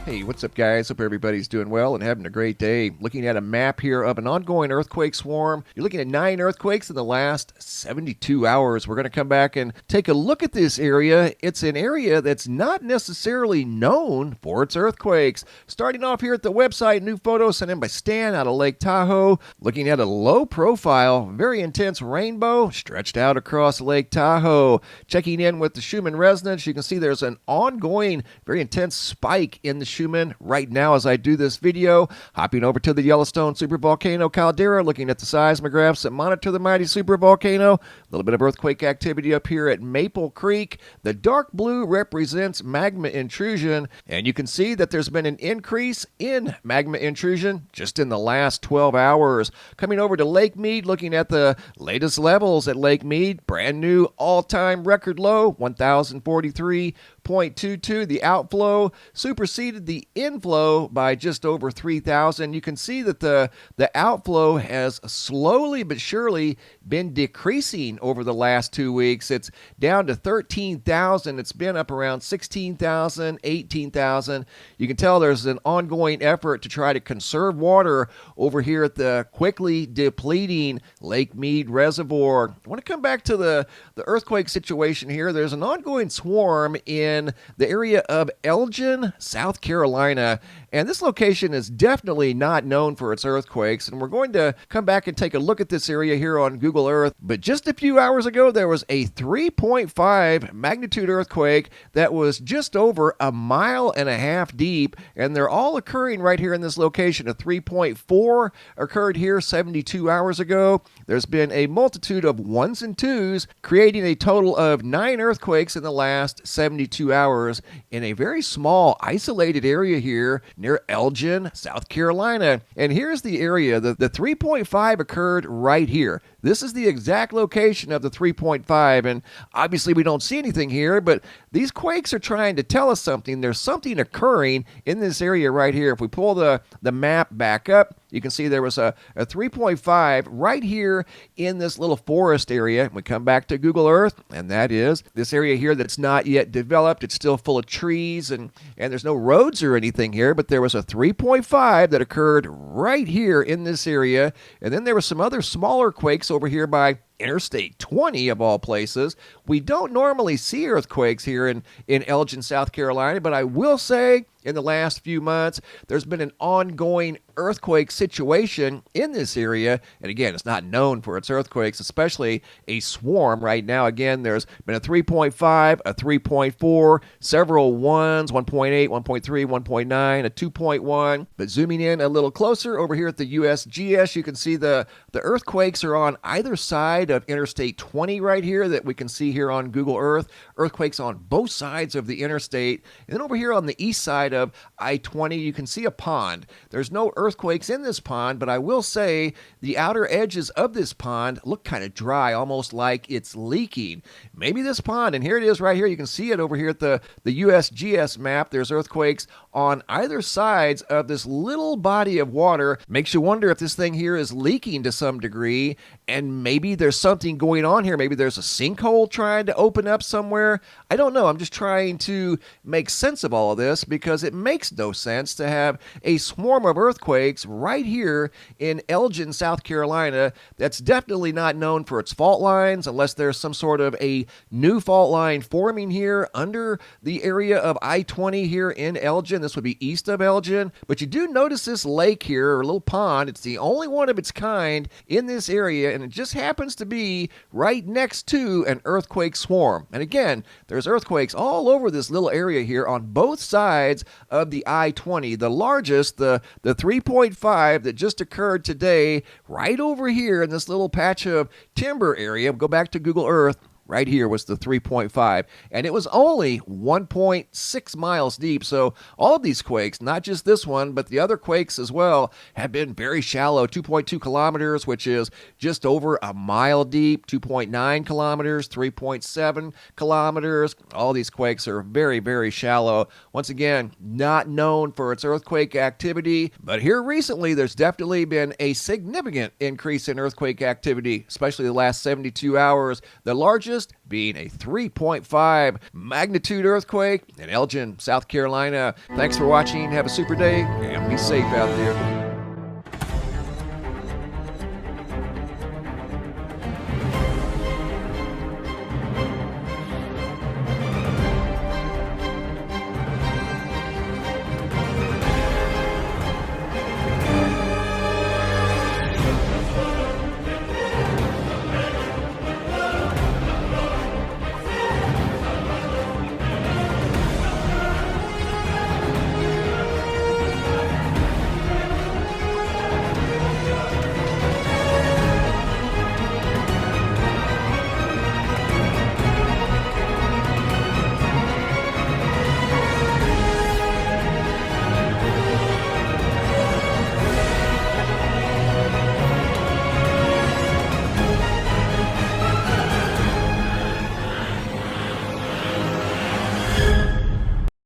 Hey, what's up, guys? Hope everybody's doing well and having a great day. Looking at a map here of an ongoing earthquake swarm. You're looking at 9 earthquakes in the last 72 hours. We're going to come back and take a look at this area. It's an area that's not necessarily known for its earthquakes. Starting off here at the website, new photo sent in by Stan out of Lake Tahoe. Looking at a low profile, very intense rainbow stretched out across Lake Tahoe. Checking in with the Schumann resonance, you can see there's an ongoing, very intense spike in the Schumann right now as I do this video. Hopping over to the Yellowstone supervolcano caldera, looking at the seismographs that monitor the mighty supervolcano. A little bit of earthquake activity up here at Maple Creek. The dark blue represents magma intrusion, and you can see that there's been an increase in magma intrusion just in the last 12 hours. Coming over to Lake Mead, looking at the latest levels at Lake Mead. Brand new all-time record low, 1,043.22. The outflow superseded the inflow by just over 3,000. You can see that the outflow has slowly but surely been decreasing over the last 2 weeks. It's down to 13,000. It's been up around 16,000, 18,000. You can tell there's an ongoing effort to try to conserve water over here at the quickly depleting Lake Mead Reservoir. I want to come back to the earthquake situation here. There's an ongoing swarm in the area of Elgin, South Carolina, and this location is definitely not known for its earthquakes, and we're going to come back and take a look at this area here on Google Earth. But just a few hours ago, there was a 3.5 magnitude earthquake that was just over 1.5 miles deep, and they're all occurring right here in this location. A 3.4 occurred here 72 hours ago. There's been a multitude of 1s and 2s, creating a total of 9 earthquakes in the last 72 hours in a very small, isolated area here near Elgin, South Carolina. And here's the area. The 3.5 occurred right here. This is the exact location of the 3.5, and obviously we don't see anything here, but these quakes are trying to tell us something. There's something occurring in this area right here. If we pull the map back up, you can see there was a 3.5 right here in this little forest area. We come back to Google Earth, and that is this area here that's not yet developed. It's still full of trees, and there's no roads or anything here, but there was a 3.5 that occurred right here in this area. And then there were some other smaller quakes over here by Interstate 20 of all places. We don't normally see earthquakes here in Elgin, South Carolina, but I will say in the last few months, there's been an ongoing earthquake situation in this area. And again, it's not known for its earthquakes, especially a swarm right now. Again, there's been a 3.5, a 3.4, several 1s, 1.8, 1.3, 1.9, a 2.1. But zooming in a little closer over here at the USGS, you can see the earthquakes are on either side of Interstate 20 right here that we can see here on Google Earth. Earthquakes on both sides of the interstate. And then over here on the east side of I-20, you can see a pond. There's no earthquakes in this pond, but I will say the outer edges of this pond look kind of dry, almost like it's leaking. Maybe this pond, and here it is right here. You can see it over here at the USGS map. There's earthquakes on either sides of this little body of water. Makes you wonder if this thing here is leaking to some degree, and maybe there's something going on here. Maybe there's a sinkhole trying to open up somewhere. I don't know. I'm just trying to make sense of all of this because it makes no sense to have a swarm of earthquakes right here in Elgin, South Carolina. That's definitely not known for its fault lines unless there's some sort of a new fault line forming here under the area of I-20 here in Elgin. This would be east of Elgin. But you do notice this lake here, or a little pond. It's the only one of its kind in this area, and it just happens to be right next to an earthquake swarm. And again, there's earthquakes all over this little area here on both sides of the I-20. The largest, the 3.5 that just occurred today, right over here in this little patch of timber area. Go back to Google Earth. Right here was the 3.5, and it was only 1.6 miles deep. So all of these quakes, not just this one, but the other quakes as well, have been very shallow. 2.2 kilometers, which is just over 1 mile deep. 2.9 kilometers, 3.7 kilometers. All these quakes are very, very shallow. Once again, not known for its earthquake activity, but here recently there's definitely been a significant increase in earthquake activity, especially the last 72 hours. The largest largest being a 3.5 magnitude earthquake in Elgin, South Carolina. Thanks for watching. Have a super day and be safe out there.